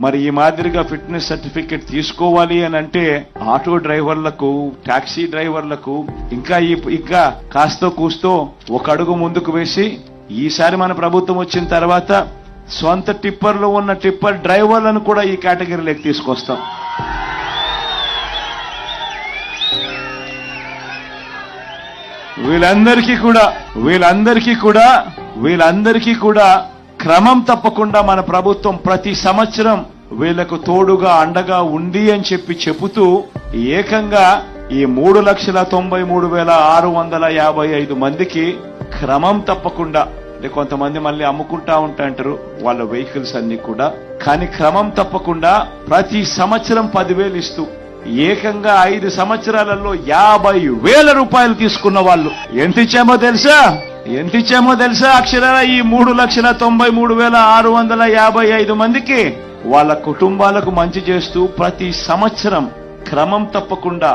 మరి ఈ మాదిరిగా ఫిట్నెస్ సర్టిఫికెట్ తీసుకోవాలి అని అంటే ఆటో డ్రైవర్లకు, టాక్సీ డ్రైవర్లకు ఇంకా కాస్తో కూస్తో ఒక అడుగు ముందుకు వేసి ఈసారి మన ప్రభుత్వం వచ్చిన తర్వాత సొంత టిప్పర్లో ఉన్న టిప్పర్ డ్రైవర్లను కూడా ఈ కేటగిరీలోకి తీసుకొస్తాం. వీళ్ళందరికీ కూడా క్రమం తప్పకుండా మన ప్రభుత్వం ప్రతి సంవత్సరం వీళ్లకు తోడుగా అండగా ఉంది అని చెబుతూ ఏకంగా ఈ 3,93,655 మందికి క్రమం తప్పకుండా, అంటే కొంతమంది మళ్ళీ అమ్ముకుంటా ఉంటాంటారు వాళ్ళ వెహికల్స్ అన్ని కూడా, కానీ క్రమం తప్పకుండా ప్రతి సంవత్సరం 10,000 ఇస్తూ ఏకంగా 5 సంవత్సరాలలో 50,000 రూపాయలు తీసుకున్న వాళ్ళు ఎంత ఇచ్చామో తెలుసా? అక్షరాల ఈ 3,93,655 మందికి వాళ్ళ కుటుంబాలకు మంచి చేస్తూ ప్రతి సంవత్సరం క్రమం తప్పకుండా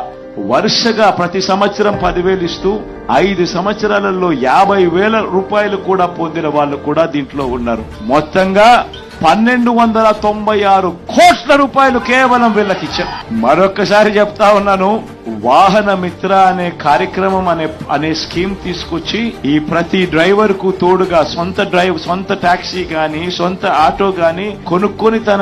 వరుసగా ప్రతి సంవత్సరం 10,000 ఇస్తూ 5 సంవత్సరాలలో 50,000 రూపాయలు కూడా పొందిన వాళ్ళు కూడా దీంట్లో ఉన్నారు. మొత్తంగా 1,296 కోట్ల రూపాయలు కేవలం వీళ్ళకిచ్చాం. మరొక్కసారి చెప్తా ఉన్నాను, వాహన మిత్ర అనే కార్యక్రమం అనే స్కీమ్ తీసుకొచ్చి ఈ ప్రతి డ్రైవర్ కు తోడుగా సొంత టాక్సీ గాని సొంత ఆటో గాని కొనుక్కొని తన